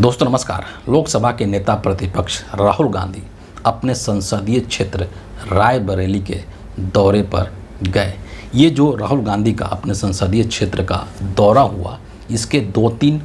दोस्तों नमस्कार। लोकसभा के नेता प्रतिपक्ष राहुल गांधी अपने संसदीय क्षेत्र रायबरेली के दौरे पर गए। ये जो राहुल गांधी का अपने संसदीय क्षेत्र का दौरा हुआ, इसके 2-3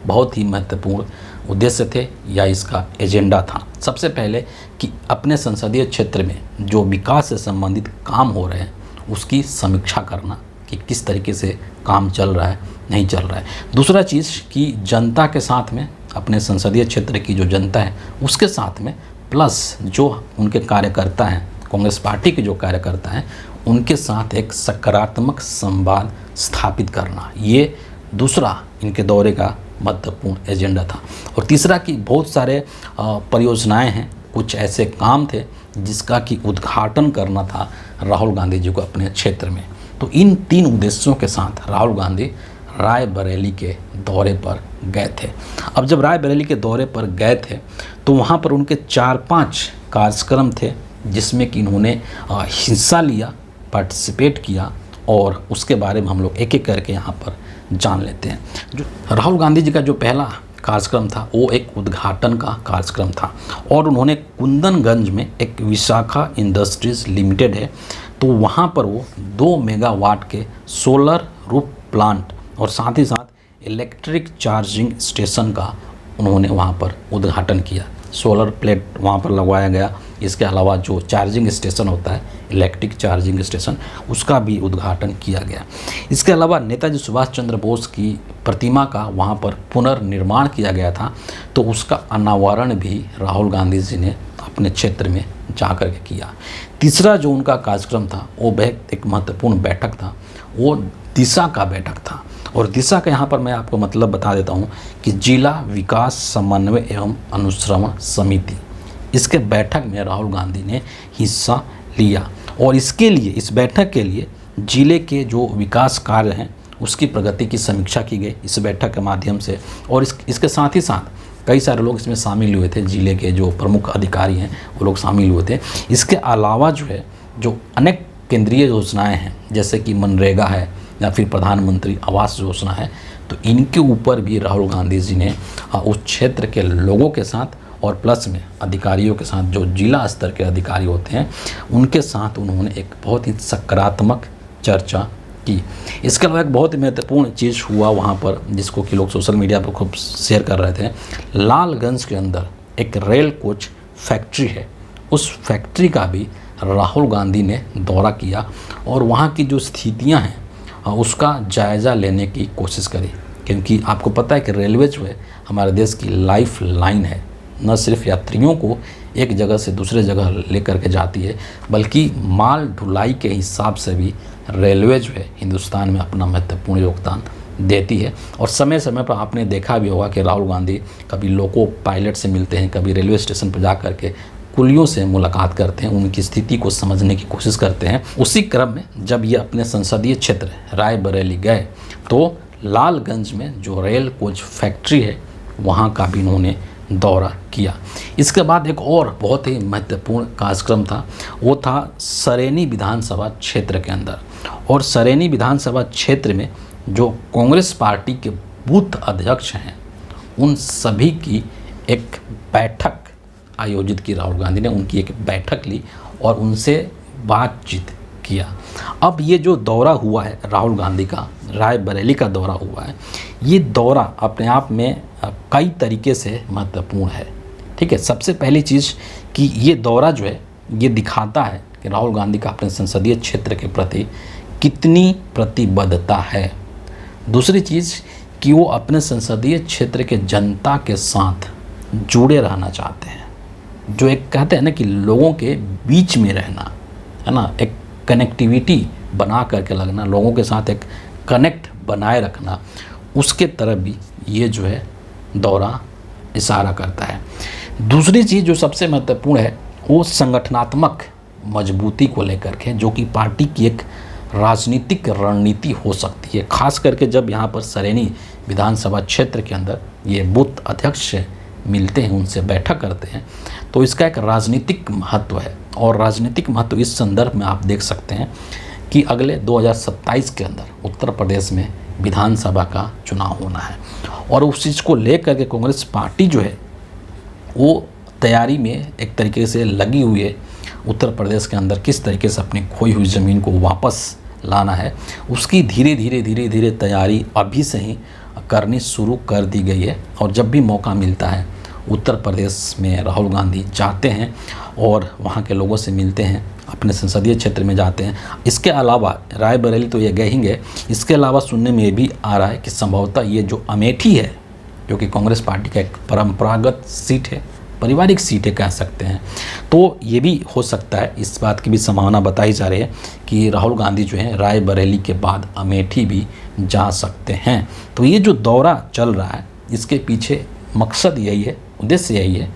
बहुत ही महत्वपूर्ण उद्देश्य थे या इसका एजेंडा था। सबसे पहले कि अपने संसदीय क्षेत्र में जो विकास से संबंधित काम हो रहे हैं उसकी समीक्षा करना कि किस तरीके से काम चल रहा है, नहीं चल रहा है। दूसरा चीज़ कि जनता के साथ में, अपने संसदीय क्षेत्र की जो जनता है उसके साथ में, प्लस जो उनके कार्यकर्ता हैं, कांग्रेस पार्टी के जो कार्यकर्ता हैं, उनके साथ एक सकारात्मक संवाद स्थापित करना, ये दूसरा इनके दौरे का महत्वपूर्ण एजेंडा था। और तीसरा कि बहुत सारे परियोजनाएं हैं, कुछ ऐसे काम थे जिसका कि उद्घाटन करना था राहुल गांधी जी को अपने क्षेत्र में। तो इन 3 उद्देश्यों के साथ राहुल गांधी रायबरेली के दौरे पर गए थे। अब जब रायबरेली के दौरे पर गए थे तो वहाँ पर उनके 4-5 कार्यक्रम थे जिसमें कि इन्होंने हिस्सा लिया, पार्टिसिपेट किया, और उसके बारे में हम लोग एक एक करके यहाँ पर जान लेते हैं। जो राहुल गांधी जी का जो पहला कार्यक्रम था वो एक उद्घाटन का कार्यक्रम था, और उन्होंने कुंदनगंज में एक विशाखा इंडस्ट्रीज़ लिमिटेड है, तो वहाँ पर वो 2 मेगावाट के सोलर रूफ प्लांट और साथ ही साथ इलेक्ट्रिक चार्जिंग स्टेशन का उन्होंने वहाँ पर उद्घाटन किया। सोलर प्लेट वहाँ पर लगवाया गया। इसके अलावा जो चार्जिंग स्टेशन होता है, इलेक्ट्रिक चार्जिंग स्टेशन, उसका भी उद्घाटन किया गया। इसके अलावा नेताजी सुभाष चंद्र बोस की प्रतिमा का वहाँ पर पुनर्निर्माण किया गया था, तो उसका अनावरण भी राहुल गांधी जी ने अपने क्षेत्र में जा कर के किया। तीसरा जो उनका कार्यक्रम था वो एक महत्वपूर्ण बैठक था, वो दिशा का बैठक था। और दिशा का यहाँ पर मैं आपको मतलब बता देता हूँ कि जिला विकास समन्वय एवं अनुश्रवण समिति, इसके बैठक में राहुल गांधी ने हिस्सा लिया, और इसके लिए, इस बैठक के लिए जिले के जो विकास कार्य हैं उसकी प्रगति की समीक्षा की गई इस बैठक के माध्यम से। और इसके साथ ही साथ कई सारे लोग इसमें शामिल हुए थे, जिले के जो प्रमुख अधिकारी हैं वो लोग शामिल हुए थे। इसके अलावा जो है, जो अनेक केंद्रीय योजनाएं हैं जैसे कि मनरेगा है या फिर प्रधानमंत्री आवास योजना है, तो इनके ऊपर भी राहुल गांधी जी ने उस क्षेत्र के लोगों के साथ और प्लस में अधिकारियों के साथ, जो जिला स्तर के अधिकारी होते हैं उनके साथ उन्होंने एक बहुत ही सकारात्मक चर्चा की। इसके अलावा एक बहुत ही महत्वपूर्ण चीज़ हुआ वहाँ पर, जिसको कि लोग सोशल मीडिया पर खूब शेयर कर रहे थे। लालगंज के अंदर एक रेल कोच फैक्ट्री है, उस फैक्ट्री का भी राहुल गांधी ने दौरा किया और वहाँ की जो स्थितियाँ हैं उसका जायज़ा लेने की कोशिश करी, क्योंकि आपको पता है कि रेलवे जो है हमारे देश की लाइफ लाइन है। न सिर्फ यात्रियों को एक जगह से दूसरे जगह लेकर के जाती है, बल्कि माल ढुलाई के हिसाब से भी रेलवे जो है हिंदुस्तान में अपना महत्वपूर्ण योगदान देती है। और समय समय पर आपने देखा भी होगा कि राहुल गांधी कभी लोको पायलट से मिलते हैं, कभी रेलवे स्टेशन पर जा कर के कुलियों से मुलाकात करते हैं, उनकी स्थिति को समझने की कोशिश करते हैं। उसी क्रम में जब ये अपने संसदीय क्षेत्र रायबरेली गए तो लालगंज में जो रेल कोच फैक्ट्री है वहाँ का भी इन्होंने दौरा किया। इसके बाद एक और बहुत ही महत्वपूर्ण कार्यक्रम था, वो था सरेनी विधानसभा क्षेत्र के अंदर। और सरेनी विधानसभा क्षेत्र में जो कांग्रेस पार्टी के बूथ अध्यक्ष हैं उन सभी की एक बैठक आयोजित की राहुल गांधी ने, उनकी एक बैठक ली और उनसे बातचीत किया। अब ये जो दौरा हुआ है राहुल गांधी का, रायबरेली का दौरा हुआ है, ये दौरा अपने आप में कई तरीके से महत्वपूर्ण है। ठीक है, सबसे पहली चीज़ कि ये दौरा जो है ये दिखाता है कि राहुल गांधी का अपने संसदीय क्षेत्र के प्रति कितनी प्रतिबद्धता है। दूसरी चीज़ कि वो अपने संसदीय क्षेत्र के जनता के साथ जुड़े रहना चाहते हैं, जो एक कहते हैं ना कि लोगों के बीच में रहना, है ना, एक कनेक्टिविटी बना करके लगना, लोगों के साथ एक कनेक्ट बनाए रखना, उसके तरफ भी ये जो है दौरा इशारा करता है। दूसरी चीज़ जो सबसे महत्वपूर्ण है वो संगठनात्मक मजबूती को लेकर के, जो कि पार्टी की एक राजनीतिक रणनीति हो सकती है, खास करके जब यहाँ पर सरेनी विधानसभा क्षेत्र के अंदर ये बूथ अध्यक्ष मिलते हैं, उनसे बैठक करते हैं, तो इसका एक राजनीतिक महत्व है। और राजनीतिक महत्व इस संदर्भ में आप देख सकते हैं कि अगले 2027 के अंदर उत्तर प्रदेश में विधानसभा का चुनाव होना है और उस चीज़ को लेकर के कांग्रेस पार्टी जो है वो तैयारी में एक तरीके से लगी हुई है। उत्तर प्रदेश के अंदर किस तरीके से अपनी खोई हुई ज़मीन को वापस लाना है, उसकी धीरे धीरे तैयारी अभी से ही करनी शुरू कर दी गई है। और जब भी मौका मिलता है उत्तर प्रदेश में राहुल गांधी जाते हैं और वहाँ के लोगों से मिलते हैं, अपने संसदीय क्षेत्र में जाते हैं। इसके अलावा रायबरेली तो ये गए ही गए, इसके अलावा सुनने में ये भी आ रहा है कि संभवतः ये जो अमेठी है, जो कि कांग्रेस पार्टी का एक परंपरागत सीट है, पारिवारिक सीट है कह सकते हैं, तो ये भी हो सकता है। इस बात की भी संभावना बताई जा रही है कि राहुल गांधी जो है रायबरेली के बाद अमेठी भी जा सकते हैं। तो ये जो दौरा चल रहा है, इसके पीछे मकसद यही है, उद्देश्य यही है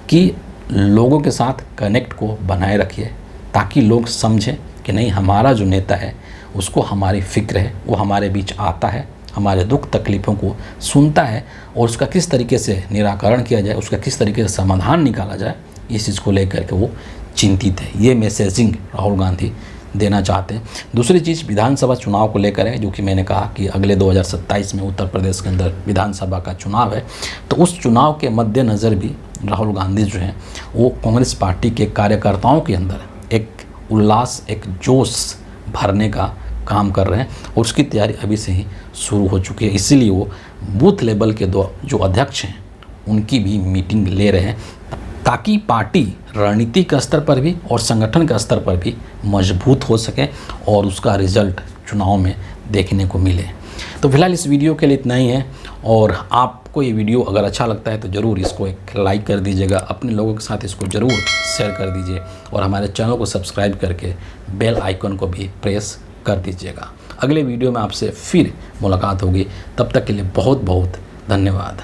कि लोगों के साथ कनेक्ट को बनाए रखिए, ताकि लोग समझें कि नहीं, हमारा जो नेता है उसको हमारी फ़िक्र है, वो हमारे बीच आता है, हमारे दुख तकलीफ़ों को सुनता है और उसका किस तरीके से निराकरण किया जाए, उसका किस तरीके से समाधान निकाला जाए, इस चीज़ को लेकर के वो चिंतित है। ये मैसेजिंग राहुल गांधी देना चाहते हैं। दूसरी चीज़ विधानसभा चुनाव को लेकर है, जो कि मैंने कहा कि अगले 2027 में उत्तर प्रदेश के अंदर विधानसभा का चुनाव है। तो उस चुनाव के मद्देनज़र भी राहुल गांधी जो हैं वो कांग्रेस पार्टी के कार्यकर्ताओं के अंदर एक उल्लास, एक जोश भरने का काम कर रहे हैं और उसकी तैयारी अभी से ही शुरू हो चुकी है। इसीलिए वो बूथ लेवल के जो अध्यक्ष हैं उनकी भी मीटिंग ले रहे हैं, ताकि पार्टी रणनीतिक स्तर पर भी और संगठन के स्तर पर भी मजबूत हो सके और उसका रिजल्ट चुनाव में देखने को मिले। तो फिलहाल इस वीडियो के लिए इतना ही है, और आपको ये वीडियो अगर अच्छा लगता है तो ज़रूर इसको एक लाइक कर दीजिएगा, अपने लोगों के साथ इसको ज़रूर शेयर कर दीजिए और हमारे चैनल को सब्सक्राइब करके बेल आइकन को भी प्रेस कर दीजिएगा। अगले वीडियो में आपसे फिर मुलाकात होगी, तब तक के लिए बहुत बहुत धन्यवाद।